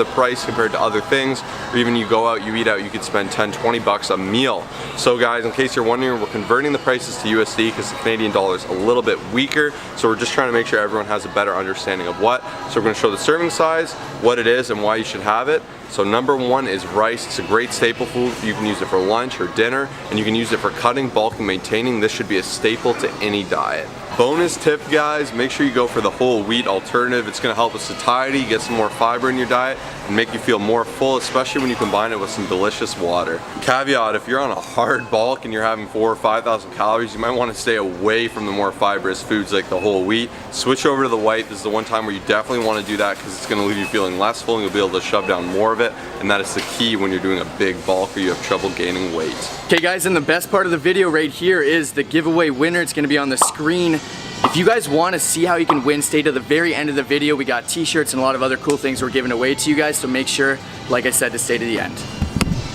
the price compared to other things, or even you go out, you eat out, you could spend 10-20 bucks a meal. So guys, in case you're wondering, we're converting the prices to USD because the Canadian dollar is a little bit weaker, so we're just trying to make sure everyone has a better understanding of what. So we're going to show the serving size, what it is, and why you should have it. So number one is rice. It's a great staple food. You can use it for lunch or dinner, and you can use it for cutting, bulking, maintaining. This should be a staple to any diet. Bonus tip, guys, make sure you go for the whole wheat alternative. It's going to help with satiety, get some more fiber in your diet, and make you feel more full, especially when you combine it with some delicious water. Caveat, if you're on a hard bulk and you're having 4,000 or 5,000 calories, you might want to stay away from the more fibrous foods like the whole wheat. Switch over to the white. This is the one time where you definitely want to do that because it's going to leave you feeling less full and you'll be able to shove down more of it, and that is the key when you're doing a big bulk or you have trouble gaining weight. Okay guys, and the best part of the video right here is the giveaway winner. It's going to be on the screen. If you guys want to see how you can win, stay to the very end of the video. We got t-shirts and a lot of other cool things we're giving away to you guys, so make sure, like I said, to stay to the end.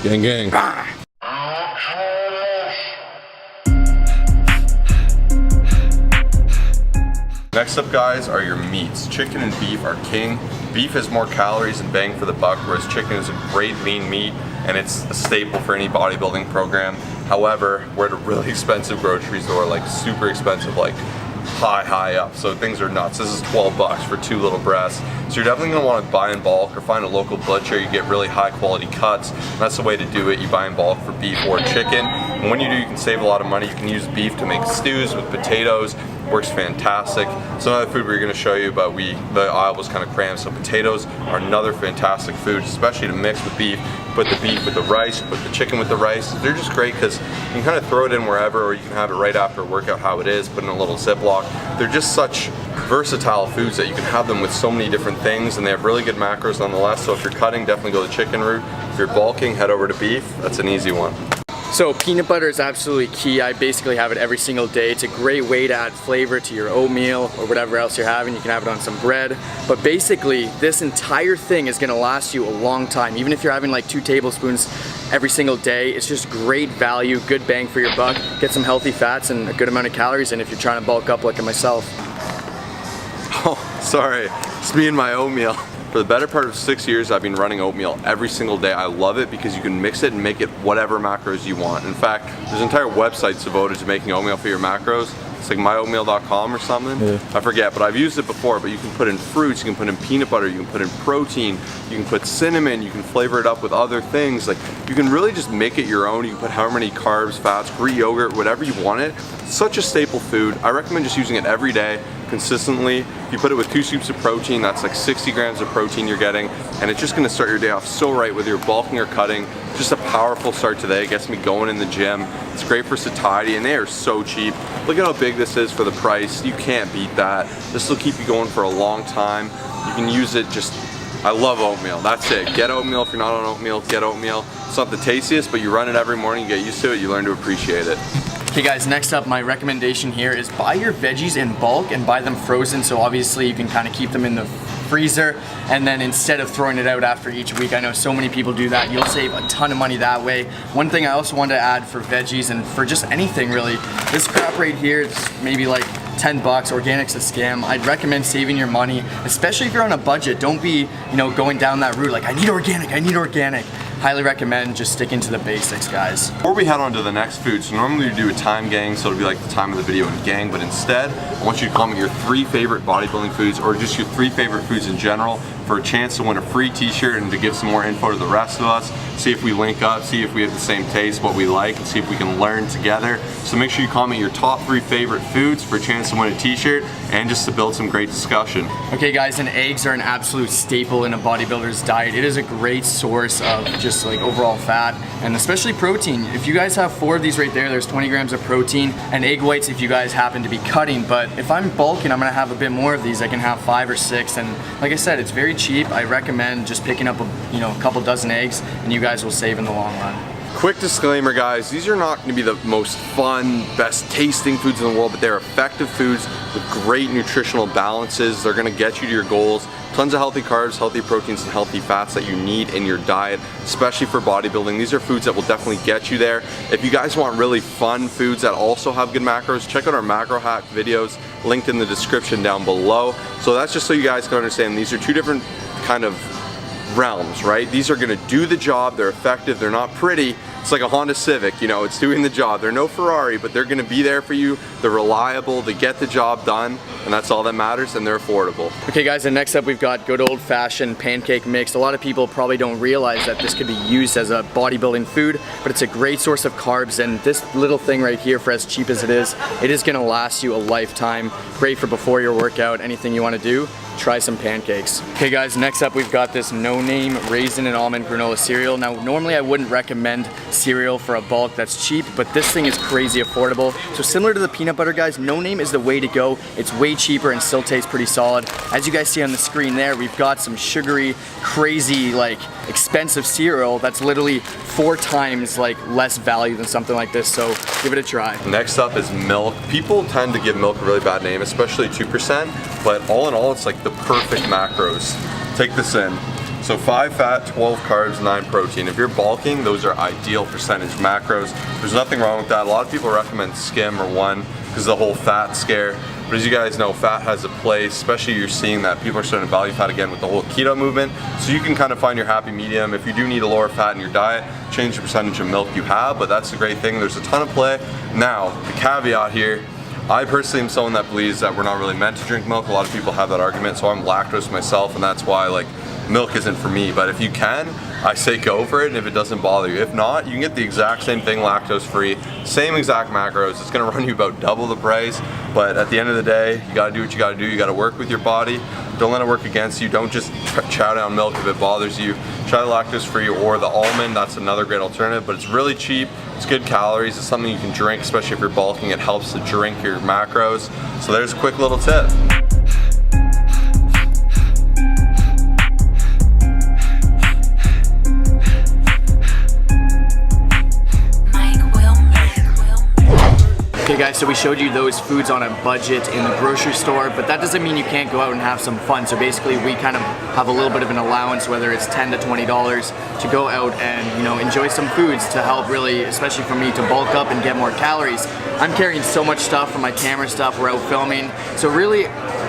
Gang, gang. Ah. Next up, guys, are your meats. Chicken and beef are king. Beef has more calories and bang for the buck, whereas chicken is a great lean meat and it's a staple for any bodybuilding program. However, we're at a really expensive grocery store, like super expensive, like high up, so things are nuts. This is 12 bucks for 2 little breasts, so you're definitely going to want to buy in bulk or find a local butcher. You get really high quality cuts, and that's the way to do it. You buy in bulk for beef or chicken, and when you do, you can save a lot of money. You can use beef to make stews with potatoes. Works fantastic. So another food we're going to show you, but the aisle was kind of crammed, so potatoes are another fantastic food, especially to mix with beef. Put the beef with the rice, put the chicken with the rice. They're just great because you can kind of throw it in wherever, or you can have it right after a workout how it is, put in a little Ziploc. They're just such versatile foods that you can have them with so many different things, and they have really good macros nonetheless. So if you're cutting, definitely go the chicken route. If you're bulking, head over to beef. That's an easy one. So peanut butter is absolutely key. I basically have it every single day. It's a great way to add flavor to your oatmeal or whatever else you're having. You can have it on some bread. But basically, this entire thing is gonna last you a long time. Even if you're having like 2 tablespoons every single day, it's just great value, good bang for your buck. Get some healthy fats and a good amount of calories in if you're trying to bulk up like myself. Oh, sorry. It's me and my oatmeal. For the better part of 6 years, I've been running oatmeal every single day. I love it because you can mix it and make it whatever macros you want. In fact, there's entire websites devoted to making oatmeal for your macros. It's like myoatmeal.com or something. Yeah. I forget, but I've used it before. But you can put in fruits, you can put in peanut butter, you can put in protein, you can put cinnamon, you can flavor it up with other things. Like, you can really just make it your own. You can put however many carbs, fats, Greek yogurt, whatever you want it. It's such a staple food. I recommend just using it every day, consistently. If you put it with 2 scoops of protein, that's like 60 grams of protein you're getting, and it's just gonna start your day off so right, whether you're bulking or cutting. Just a powerful start today. It gets me going in the gym. It's great for satiety, and they are so cheap. Look at how big this is for the price. You can't beat that. This will keep you going for a long time. You can use it just, I love oatmeal. That's it. Get oatmeal. If you're not on oatmeal, get oatmeal. It's not the tastiest, but you run it every morning, you get used to it, you learn to appreciate it. Okay guys, next up, my recommendation here is buy your veggies in bulk and buy them frozen, so obviously you can kind of keep them in the freezer, and then instead of throwing it out after each week, I know so many people do that, you'll save a ton of money that way. One thing I also wanted to add for veggies and for just anything really, this crap right here, it's maybe like 10 bucks, organic's a scam. I'd recommend saving your money, especially if you're on a budget. Don't be, going down that route like, I need organic, I need organic. Highly recommend just sticking to the basics, guys. Before we head on to the next food, so normally we do a time gang, so it'll be like the time of the video in gang, but instead, I want you to comment your 3 favorite bodybuilding foods, or just your 3 favorite foods in general, for a chance to win a free t-shirt and to give some more info to the rest of us, see if we link up, see if we have the same taste, what we like, and see if we can learn together. So make sure you comment your top 3 favorite foods for a chance to win a t-shirt and just to build some great discussion. Okay guys, and eggs are an absolute staple in a bodybuilder's diet. It is a great source of just like overall fat and especially protein. If you guys have 4 of these right there's 20 grams of protein, and egg whites if you guys happen to be cutting. But if I'm bulking, I'm gonna have a bit more of these. I can have 5 or 6, and like I said, it's very cheap. I recommend just picking up a couple dozen eggs, and you guys will save in the long run. Quick disclaimer, guys, these are not going to be the most fun, best tasting foods in the world, but they're effective foods with great nutritional balances. They're going to get you to your goals. Tons of healthy carbs, healthy proteins, and healthy fats that you need in your diet, especially for bodybuilding. These are foods that will definitely get you there. If you guys want really fun foods that also have good macros, check out our macro hack videos linked in the description down below. So that's just so you guys can understand these are 2 different kind of realms, right? These are gonna do the job, they're effective, they're not pretty. It's like a Honda Civic, you know, it's doing the job. They're no Ferrari, but they're gonna be there for you. They're reliable, they get the job done, and that's all that matters, and they're affordable. Okay guys, and next up we've got good old-fashioned pancake mix. A lot of people probably don't realize that this could be used as a bodybuilding food, but it's a great source of carbs, and this little thing right here, for as cheap as it is gonna last you a lifetime. Great for before your workout, anything you wanna do. Try some pancakes. Okay guys, next up we've got this No Name Raisin and Almond Granola cereal. Now normally I wouldn't recommend cereal for a bulk that's cheap, but this thing is crazy affordable. So similar to the peanut butter guys, No Name is the way to go. It's way cheaper and still tastes pretty solid. As you guys see on the screen there, we've got some sugary, crazy, like expensive cereal that's literally 4 times like less value than something like this, so give it a try. Next up is milk. People tend to give milk a really bad name, especially 2%, but all in all, it's like the perfect macros. Take this in. So 5 fat, 12 carbs, 9 protein. If you're bulking, those are ideal percentage macros. There's nothing wrong with that. A lot of people recommend skim or one because of the whole fat scare. But as you guys know, fat has a place, especially you're seeing that people are starting to value fat again with the whole keto movement. So you can kind of find your happy medium. If you do need a lower fat in your diet, change the percentage of milk you have, but that's the great thing. There's a ton of play. Now, the caveat here, I personally am someone that believes that we're not really meant to drink milk. A lot of people have that argument, so I'm lactose myself, and that's why like milk isn't for me. But if you can, I say go for it, and if it doesn't bother you. If not, you can get the exact same thing lactose free, same exact macros. It's gonna run you about double the price, but at the end of the day, you gotta do what you gotta do. You gotta work with your body. Don't let it work against you. Don't just chow down milk if it bothers you. Try the lactose free or the almond. That's another great alternative, but it's really cheap. It's good calories. It's something you can drink, especially if you're bulking. It helps to drink your macros. So there's a quick little tip. Okay guys, so we showed you those foods on a budget in the grocery store, but that doesn't mean you can't go out and have some fun. So basically we kind of have a little bit of an allowance, whether it's $10 to $20, to go out and, you know, enjoy some foods to help really, especially for me, to bulk up and get more calories. I'm carrying so much stuff for my camera stuff, we're out filming. So really,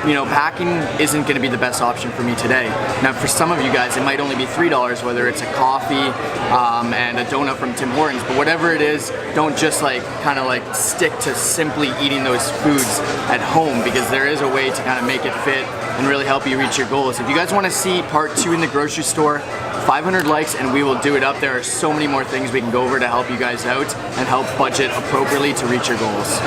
you know, packing isn't gonna be the best option for me today. Now for some of you guys, it might only be $3, whether it's a coffee and a donut from Tim Hortons, but whatever it is, don't just like kind of like stick to simply eating those foods at home, because there is a way to kind of make it fit and really help you reach your goals. If you guys want to see part 2 in the grocery store, 500 likes and we will do it up. There are so many more things we can go over to help you guys out and help budget appropriately to reach your goals.